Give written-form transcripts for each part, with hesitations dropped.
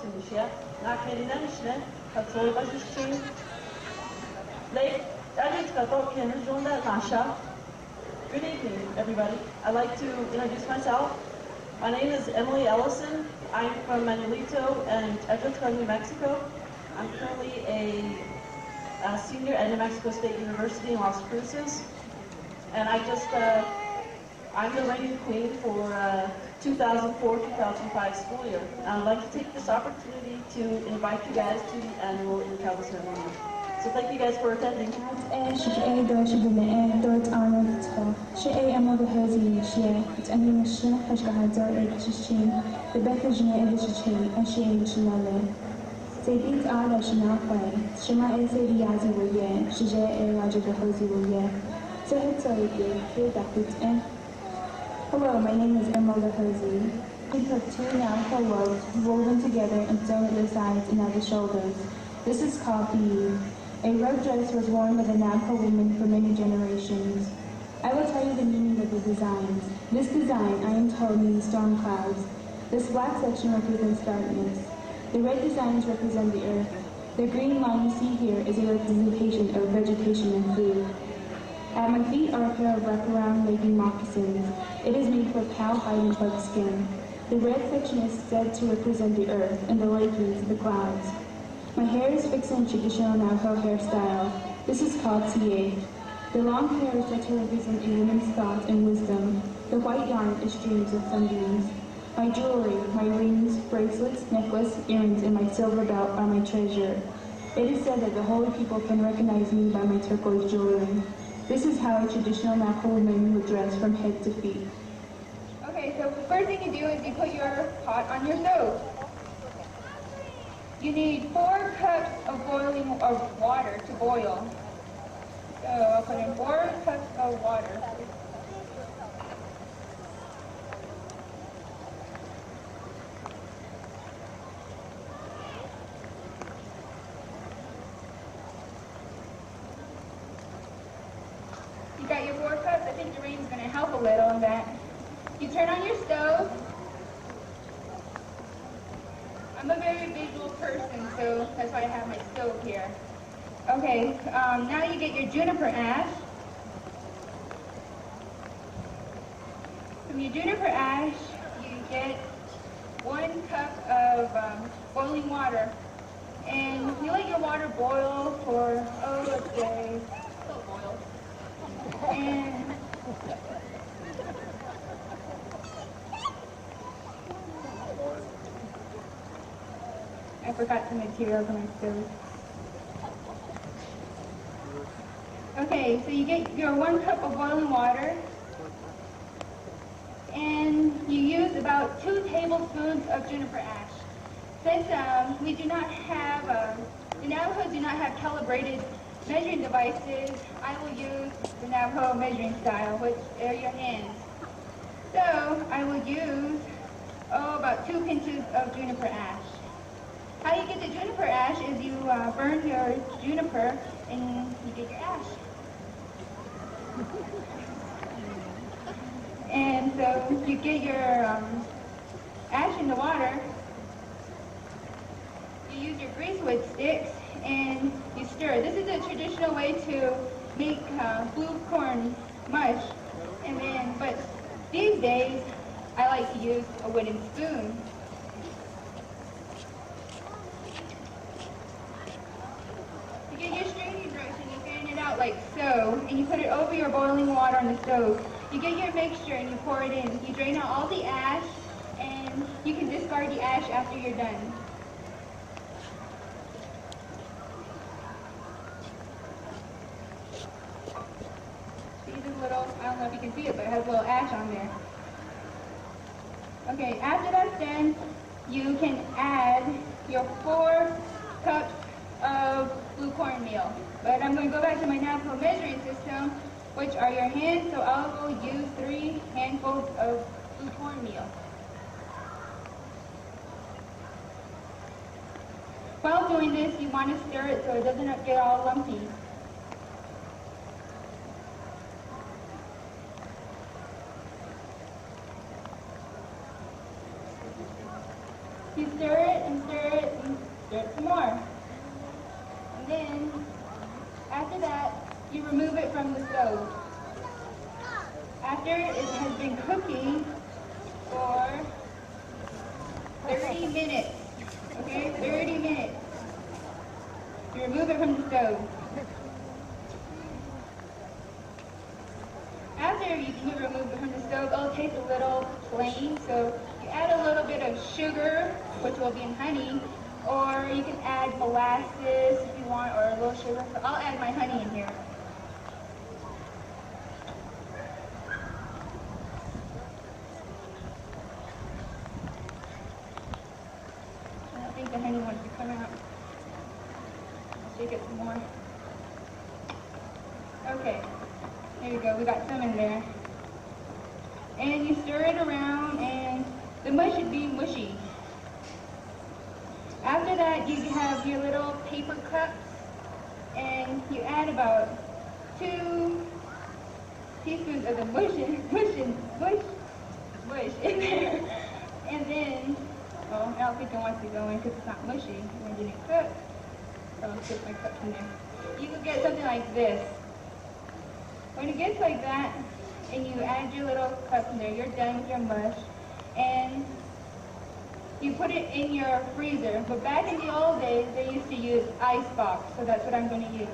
Tunisia, Nakerinan Ishne, Katsoy Bashishin, Lake Adit Kato Kenjunda Nasha. Good evening, everybody. I'd like to introduce myself. My name is Emily Ellison. I'm from Manuelito and Ecotron, New Mexico. I'm currently a senior at New Mexico State University in Las Cruces. And I'm the reigning queen for 2004-2005 school year. And I'd like to take this opportunity to invite you guys to the annual Untitled Ceremonial. So thank you guys for attending. Hello, my name is Emerald Hosey. We took two Navajo ropes woven together and sewn at the sides and at the shoulders. This is called the weave. A rope dress was worn by the Navajo women for many generations. I will tell you the meaning of the designs. This design, I am told, means storm clouds. This black section represents darkness. The red designs represent the earth. The green line you see here is a representation of vegetation and food. At my feet are a pair of wraparound legging moccasins. It is made from cow hide and buck skin. The red section is said to represent the earth, and the leggings the clouds. My hair is fixed in traditional Navajo hairstyle. This is called TA. The long hair is said to represent a woman's thoughts and wisdom. The white yarn is streams of sunbeams. My jewelry, my rings, bracelets, necklace, earrings, and my silver belt are my treasure. It is said that the holy people can recognize me by my turquoise jewelry. This is how a traditional Navajo woman would dress from head to feet. Okay, so the first thing you do is you put your pot on your stove. You need 4 cups of water to boil. So I'll put in 4 cups of water. You got your 4 cups. I think the rain's going to help a little in that. You turn on your stove. I'm a very visual person, so that's why I have my stove here. Okay, now you get your juniper ash. From your juniper ash, you get 1 cup of boiling water. And you let your water boil for, let's say, still boil. And I forgot some materials on my stove. Okay, so you get your 1 cup of boiling water, and you use about 2 tablespoons of juniper ash. Since we do not have, the Navajos do not have calibrated measuring devices, I will use the Navajo measuring style, which are your hands. So I will use, about 2 pinches of juniper ash. How you get the juniper ash is you burn your juniper and you get your ash. And so you get your ash in the water, you use your greasewood sticks and you stir. This is a traditional way to make blue corn mush. And then, but these days, I like to use a wooden spoon. You get your straining brush and you fan it out like so, and you put it over your boiling water on the stove. You get your mixture and you pour it in. You drain out all the ash, and you can discard the ash after you're done. I don't know if you can see it, but it has a little ash on there. Okay, after that's done, you can add your 4 cups of blue cornmeal. But I'm going to go back to my Navajo measuring system, which are your hands, so I will use 3 handfuls of blue cornmeal. While doing this, you want to stir it so it doesn't get all lumpy. You stir it and stir it and stir it some more. And then, after that, you remove it from the stove. After it has been cooking for 30 minutes, okay, 30 minutes, you remove it from the stove. After you remove it from the stove, it'll taste a little plain, so you add a little bit of sugar, which will be in honey, or you can add molasses if you want, or a little sugar. So I'll add my honey in here. I don't think the honey wants to come out. I'll shake it some more. Okay, there you go. We got some in there. And you stir it around, and the mush should be mushy. After that, you have your little paper cups, and you add about 2 teaspoons of the mush in there. And then, well, I don't think it wants to go in because it's not mushy when it didn't cook. So I'll put my cups in there. You can get something like this. When it gets like that, and you add your little cups in there, you're done with your mush. And you put it in your freezer. But back in the old days, they used to use ice box, so that's what I'm going to use.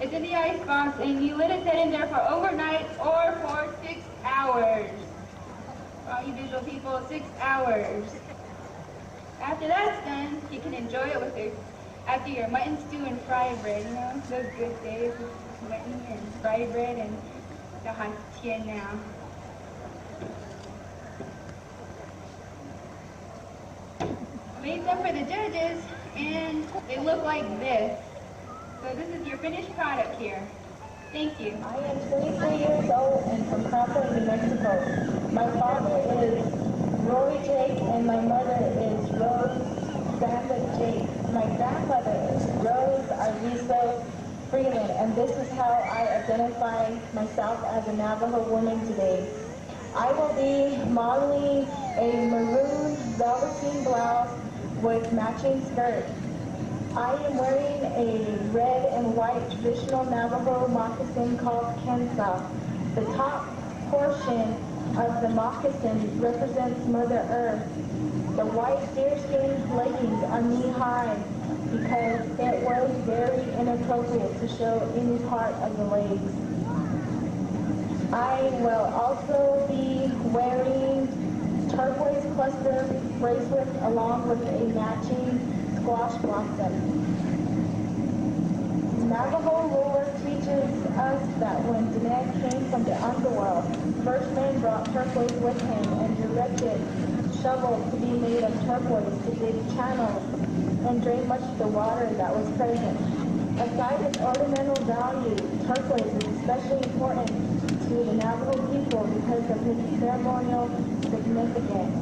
It's in the ice box, and you let it sit in there for overnight or for 6 hours. For all you visual people, 6 hours. After that's done, you can enjoy it with after your mutton stew and fried bread, you know, those good days with mutton and fried bread and the hot tea now. I made some for the judges, and they look like this. So this is your finished product here. Thank you. I am 23 years old and from Crawford, New Mexico. My father is Roy Jake and my mother is Rose Sandra Jake. My grandmother is Rose Arviso Freeland, and this is how I identify myself as a Navajo woman today. I will be modeling a maroon velveteen blouse with matching skirt. I am wearing a red and white traditional Navajo moccasin called kensa. The top portion of the moccasin represents Mother Earth. The white deerskin leggings are knee-high because it was very inappropriate to show any part of the legs. I will also be wearing turquoise cluster bracelets along with a matching squash blossom. Navajo lore teaches us that when Dinek came from the underworld, first man brought turquoise with him and directed shovels to be made of turquoise to dig channels and drain much of the water that was present. Aside its ornamental value, turquoise is especially important to the Navajo people because of its ceremonial significance.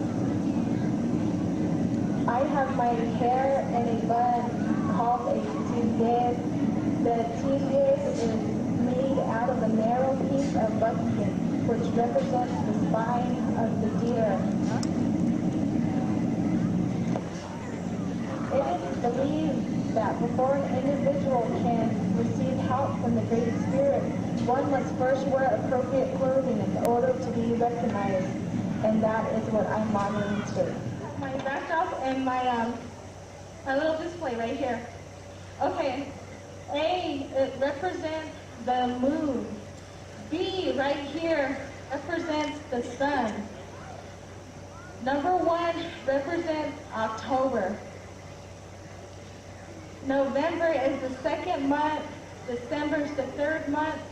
I have my hair in a bun called a tized. The tized is made out of a narrow piece of buckskin, which represents the spine of the deer. It is believed that before an individual can receive help from the Great Spirit, one must first wear appropriate clothing in order to be recognized, and that is what I'm modeling to. My backdrop and my little display right here. Okay, A, it represents the moon. B, right here, represents the sun. Number 1 represents October. November is the 2nd month. December is the 3rd month.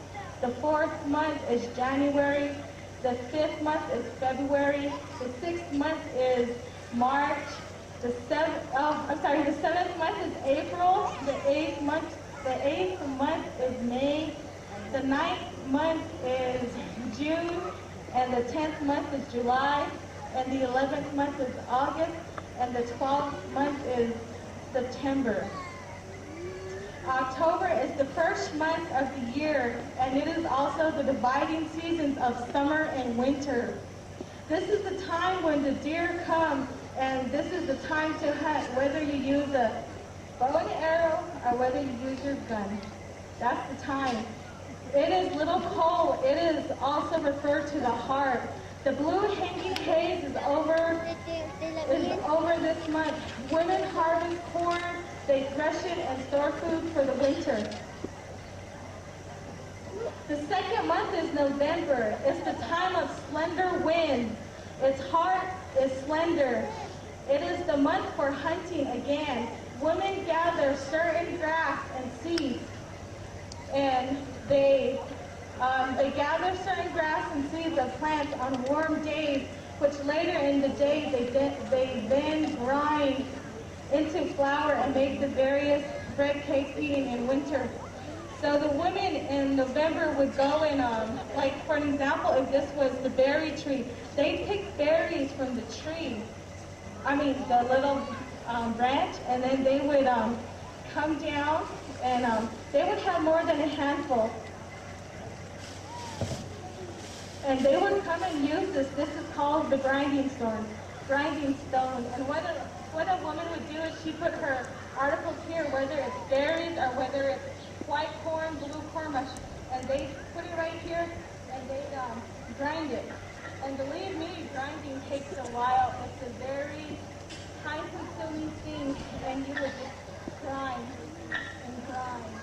The 4th month is January. The 5th month is February. The 6th month is March. The 7th month is April. The 8th month is May. The 9th month is June, and the 10th month is July, and the 11th month is August, and the 12th month is September. October is the first month of the year, and it is also the dividing seasons of summer and winter. This is the time when the deer come, and this is the time to hunt, whether you use a bow and arrow or whether you use your gun. That's the time. It is little coal. It is also referred to the heart. The blue hanging haze is over this month. Women harvest corn, they thresh it and store food for the winter. The second month is November. It's the time of slender wind. Its heart is slender. It is the month for hunting again. Women gather certain grass and seeds, and they gather certain grass and seeds of plants on warm days, which later in the day they then grind into flour and make the various bread cakes eaten in winter. So the women in November would go and, like for an example, if this was the berry tree, they'd pick berries from the tree, the little branch, and then they would come down and they would have more than a handful. And they would come and use this. This is called the grinding stone. And what a woman would do is she put her articles here, whether it's berries or whether it's white corn, blue corn mush, and they put it right here and they grind it. And believe me, grinding takes a while. It's a very time-consuming thing, and you would just grind and grind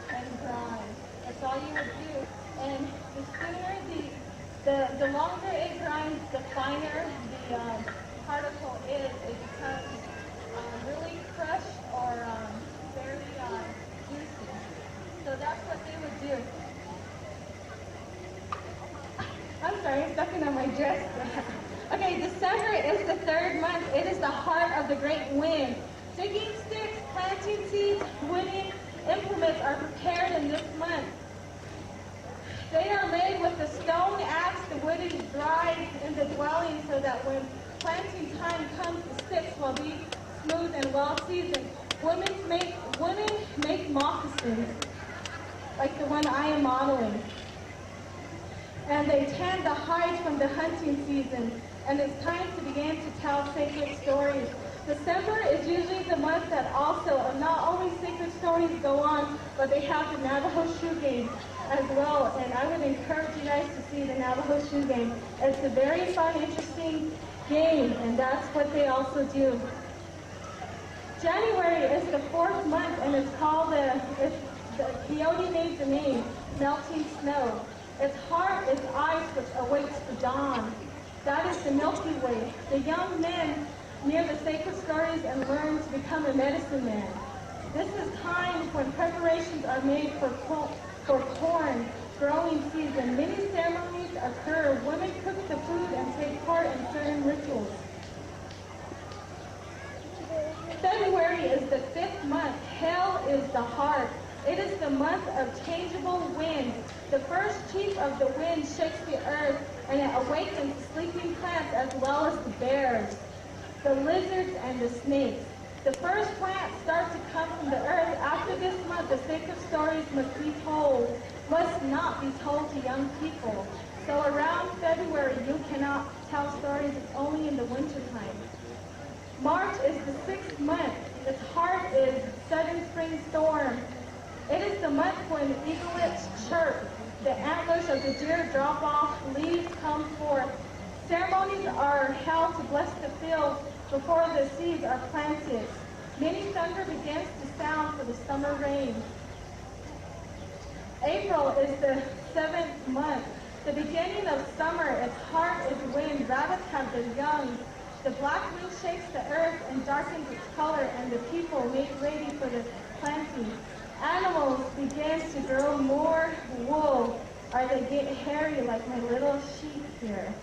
and grind. That's all you would do. And the sooner the longer it grinds, the finer the particle is. It becomes really crushed or very juicy. So that's what they would do. I'm sorry, I'm stepping on my dress. Okay, December is the third month. It is the heart of the great wind. Digging sticks, planting seeds, wooding implements are prepared in this month. They are made with the stone axe. The wood is dried in the dwelling so that when planting time comes, the sticks will be smooth and well seasoned. Women make moccasins, like the one I am modeling. And they tan the hides from the hunting season. And it's time to begin to tell sacred stories. December is usually the month that also, not only sacred stories go on, but they have the Navajo shoe game as well. And I would encourage you guys to see the Navajo shoe game. It's a very fun, interesting game, and that's what they also do. January is the fourth month, and it's called the Coyote made the name, melting snow. Its heart is ice which awaits the dawn. That is the Milky Way. The young men near the sacred stories and learn to become a medicine man. This is time when preparations are made for corn growing season. Many ceremonies occur. Women cook the food and take part in certain rituals. February is the fifth month. Hell is the heart. It is the month of changeable wind. The first chief of the wind shakes the earth, and it awakens sleeping plants as well as the bears, the lizards, and the snakes. The first plants start to come from the earth. After this month, the sacred stories must not be told to young people. So around February, you cannot tell stories. It's only in the wintertime. March is the sixth month. Its heart is sudden spring storm. It is the month when eaglets chirp, the antlers of the deer drop off, leaves come forth. Ceremonies are held to bless the field before the seeds are planted. Many thunder begins to sound for the summer rain. April is the seventh month, the beginning of summer. Its heart is wind. Rabbits have their young. The black wind shakes the earth and darkens its color, and the people make ready for the planting. Animals begin to grow more wool, or they get hairy like my little sheep here.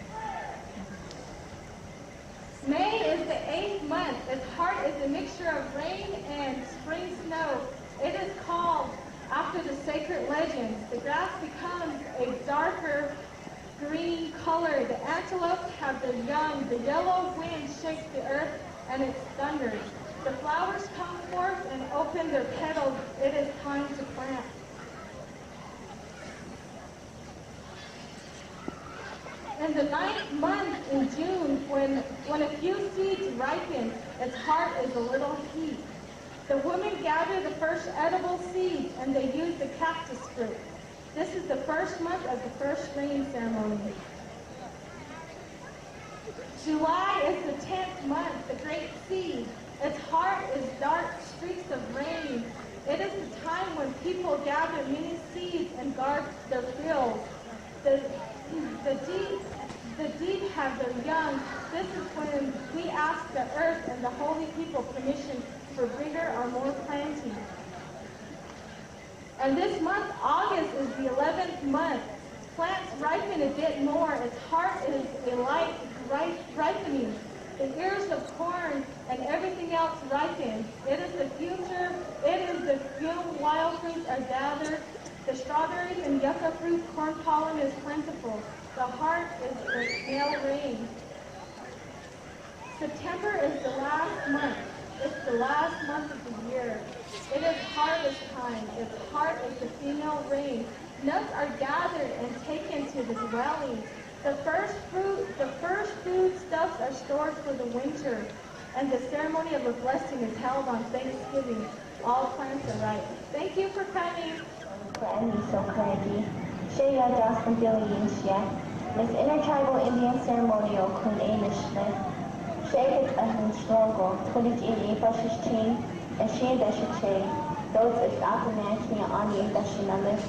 May is the eighth month. Its heart is a mixture of rain and spring snow. It is called after the sacred legends. The grass becomes a darker green color. The antelopes have their young. The yellow wind shakes the earth and it thunders. The flowers come forth and open their petals. It is time time to plant. In the 9th month in June, when a few seeds ripen, its heart is a little heat. The women gather the first edible seeds and they use the cactus fruit. This is the first month of the first rain ceremony. July is the 10th month, the great seed. Its heart is dark streaks of rain. It is the time when people gather many seeds and guard their fields. The deep have their young. This is when we ask the earth and the holy people permission for bigger or more planting. And this month, August, is the 11th month. Plants ripen a bit more. Its heart is a light ripening. The ears of corn and everything else ripen. It is the future. It is the young wild fruits are gathered. The strawberries and yucca fruit, corn pollen is plentiful. The heart is the male rain. September is the last month. It's the last month of the year. It is harvest time. Its heart is the female rain. Nuts are gathered and taken to the dwellings. The first foodstuffs are stored for the winter, and the ceremony of the blessing is held on Thanksgiving. All plants are ripe. Thank you for coming. Miss Intertribal Indian Ceremonial Queen Amish Smith. Shake and struggle, 20 in Chain, and she Dashache, those is Apanaki on the Dashanamith.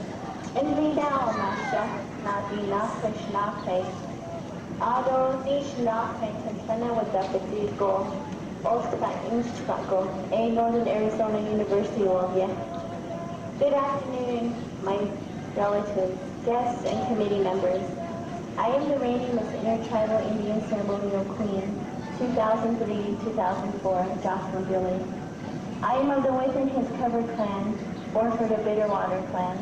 And me down, Masha, Nabina, Krishnape. Ado, Nishnape, Tantana with the Petit Go, Ostka in Chicago, a Northern Arizona University Olivia. Good afternoon, my relatives, guests, and committee members. I am the reigning Miss Intertribal Indian Ceremonial Queen, 2003-2004, Jocelyn Billy. I am of the Within His Covered clan, born for the Bitterwater clan.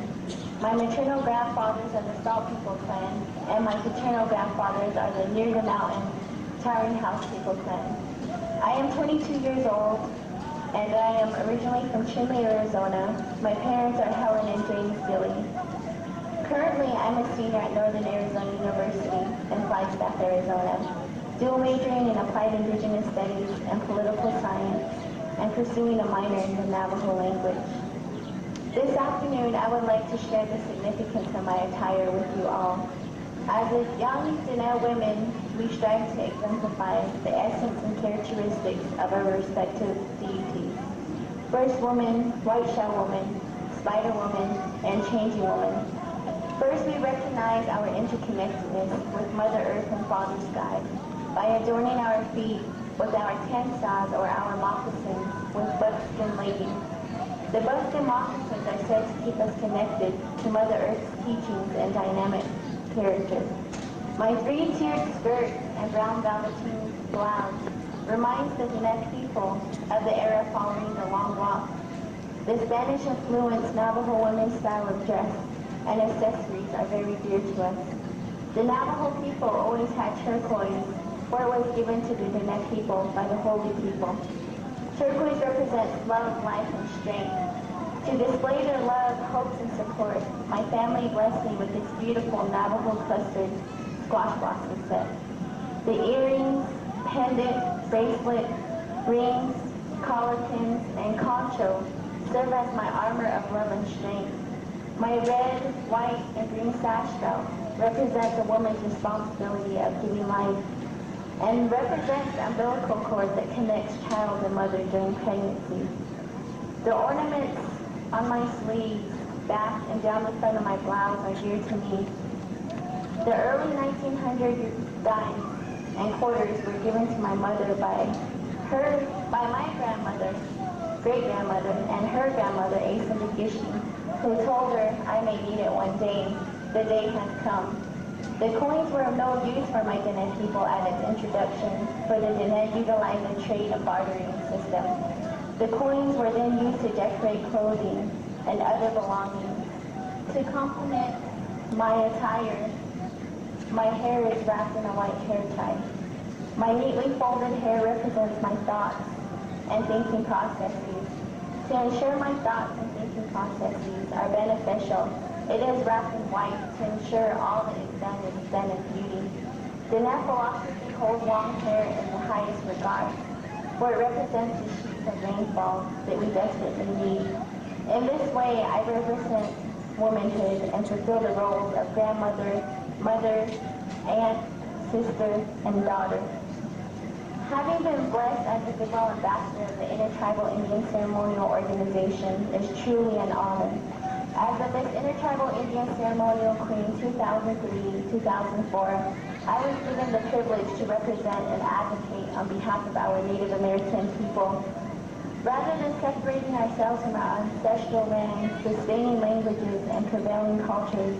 My maternal grandfathers are the Salt People clan, and my paternal grandfathers are the Near the Mountain, Towering House People clan. I am 22 years old, and I am originally from Chinle, Arizona. My parents are Helen and James Billy. Currently, I'm a senior at Northern Arizona University in Flagstaff, Arizona, dual majoring in Applied Indigenous Studies and Political Science, and pursuing a minor in the Navajo language. This afternoon, I would like to share the significance of my attire with you all. As a young Diné women, we strive to exemplify the essence and characteristics of our respective deities. First woman, White Shell woman, Spider woman, and Changing woman. First, we recognize our interconnectedness with Mother Earth and Father Sky by adorning our feet with our tensas or our moccasins with buckskin leggings. The buckskin moccasins are said to keep us connected to Mother Earth's teachings and dynamic character. My three-tiered skirt and brown velveteen blouse reminds the Diné people of the era following the Long Walk. The Spanish-influenced Navajo women's style of dress and accessories are very dear to us. The Navajo people always had turquoise, for it was given to the Diné people by the holy people. Turquoise represents love, life, and strength. To display their love, hopes, and support, my family blessed me with this beautiful Navajo clustered squash blossom set. The earrings, pendant, bracelet, rings, collar pins, and concho serve as my armor of love and strength. My red, white, and green sash belt represents a woman's responsibility of giving life and represents the umbilical cord that connects child and mother during pregnancy. The ornaments on my sleeves, back, and down the front of my blouse are dear to me. The early 1900 dimes and quarters were given to my mother by my grandmother, great-grandmother, and her grandmother, Asa McGish, who told her I may need it one day. The day has come. The coins were of no use for my Diné people at its introduction, for the Diné utilized a trade and bartering system. The coins were then used to decorate clothing and other belongings. To complement my attire, my hair is wrapped in a white hair tie. My neatly folded hair represents my thoughts and thinking processes. To ensure my thoughts and thinking processes are beneficial. It is wrapped in white to ensure all that is done in beauty. The Nat philosophy holds long hair in the highest regard, for it represents the sheets of rainfall that we desperately need. In this way, I represent womanhood and fulfill the roles of grandmother, mother, aunt, sister, and daughter. Having been blessed as the goodwill ambassador of the Intertribal Indian Ceremonial Organization is truly an honor. As the Miss Intertribal Indian Ceremonial Queen 2003-2004, I was given the privilege to represent and advocate on behalf of our Native American people. Rather than separating ourselves from our ancestral lands, sustaining languages, and prevailing cultures,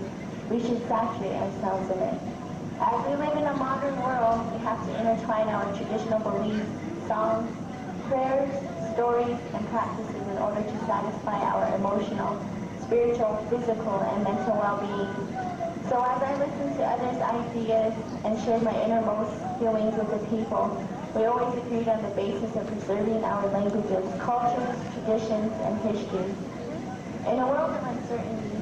we should saturate ourselves in it. As we live in a modern world, we have to intertwine our traditional beliefs, songs, prayers, stories, and practices in order to satisfy our emotional, spiritual, physical, and mental well-being. So as I listen to others' ideas and share my innermost feelings with the people, we always agreed on the basis of preserving our languages, cultures, traditions, and histories. In a world of uncertainty,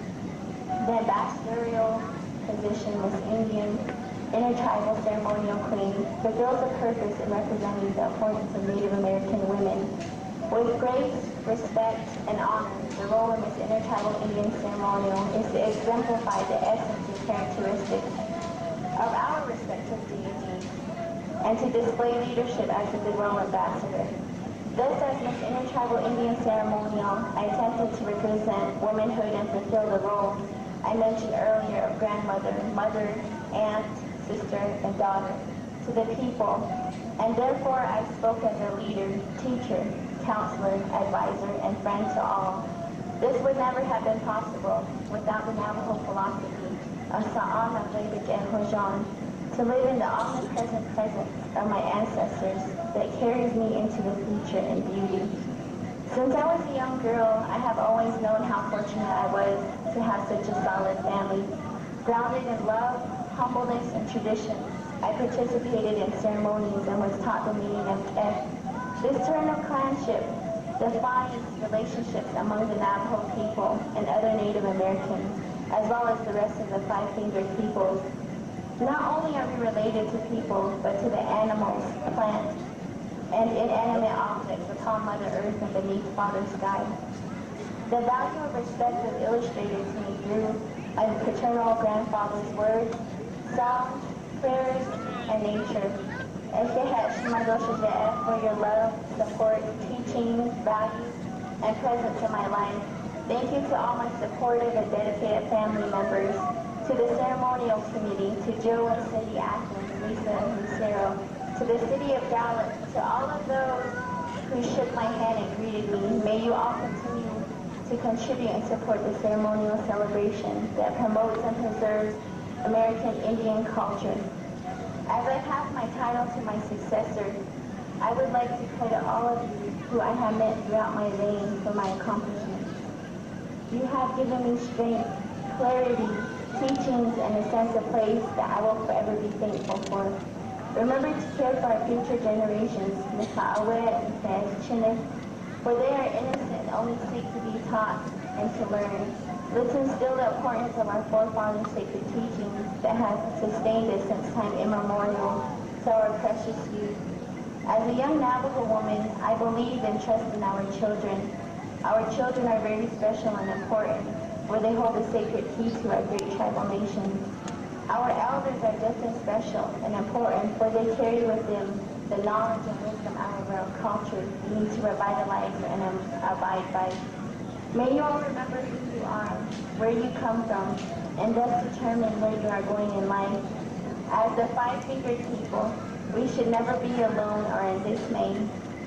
the ambassadorial position Miss Indian Intertribal Ceremonial Queen fulfills a purpose in representing the importance of Native American women. With grace, respect, and honor, the role of Miss Intertribal Indian Ceremonial is to exemplify the essence and characteristics of our respective deities and to display leadership as the goodwill ambassador. Thus, as Miss Intertribal Indian Ceremonial, I attempted to represent womanhood and fulfill the roles I mentioned earlier of grandmother, mother, aunt, sister, and daughter to the people, and therefore I spoke as a leader, teacher, counselor, advisor, and friend to all. This would never have been possible without the Navajo philosophy of Sa'ana, Vedic, and Hojan, to live in the omnipresent presence of my ancestors that carries me into the future in beauty. Since I was a young girl, I have always known how fortunate I was to have such a solid family, grounded in love, humbleness, and tradition. I participated in ceremonies and was taught the meaning of F. This turn of clanship defines relationships among the Navajo people and other Native Americans, as well as the rest of the five-fingered peoples. Not only are we related to people, but to the animals, plants, and inanimate objects upon Mother Earth and beneath Father Sky. The value of respect was illustrated to me through my paternal grandfather's words, songs, prayers, and nature. For your love, support, teachings, values, and presence in my life. Thank you to all my supportive and dedicated family members, to the ceremonial committee, to Joe and Cindy Atkins, Lisa and Lucero, to the city of Gallup, to all of those who shook my hand and greeted me. May you all continue to contribute and support the ceremonial celebration that promotes and preserves American Indian culture. As I pass my title to my successor, I would like to credit all of you who I have met throughout my reign for my accomplishments. You have given me strength, clarity, teachings, and a sense of place that I will forever be thankful for. Remember to care for our future generations, for they are innocent and only seek to be taught and to learn. Let's instill the importance of our forefathers' sacred teachings that have sustained us since time immemorial to our precious youth. As a young Navajo woman, I believe and trust in our children. Our children are very special and important, where they hold the sacred key to our great tribal nation. Our elders are just as special and important, for they carry with them the knowledge and wisdom out of our culture we need to revitalize and abide by. May you all remember who you are, where you come from, and thus determine where you are going in life. As the five-fingered people, we should never be alone or in dismay.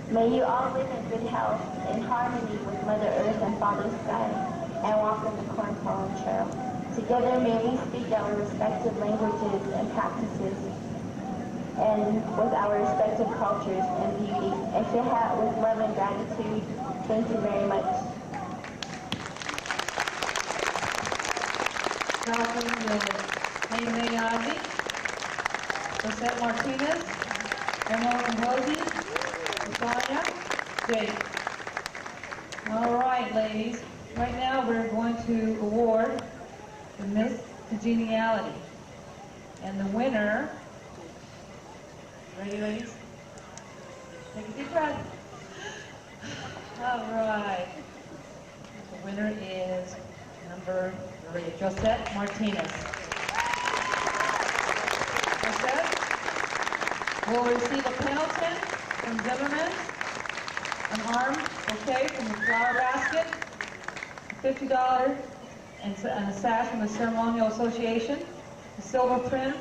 May you all live in good health, in harmony with Mother Earth and Father Sky, and walk in the corn-pollen trail. Together, may we speak our respective languages and practices, and with our respective cultures and beauty. And with love and gratitude, thank you very much. Welcome Miss Congeniality, Josette Martinez, Emerald Rosie, Sonia, Jake. All right, ladies. Right now, we're going to award the Miss Congeniality. And the winner, ready, ladies? Take a deep breath. All right. The winner is number 3, Josette Martinez. Josette will receive a Pendleton from Zimmerman, an arm bouquet from the Flower Basket, $50 and a sash from the Ceremonial Association, a silver print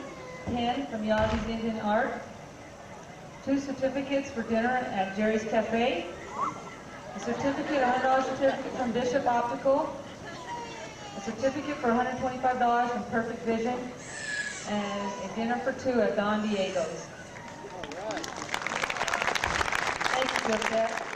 pen from Yagi's Indian Art, 2 certificates for dinner at Jerry's Cafe, a certificate, $100 certificate from Bishop Optical, a certificate for $125 from Perfect Vision, and a dinner for 2 at Don Diego's. Thank you, Josette.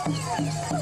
Thank you.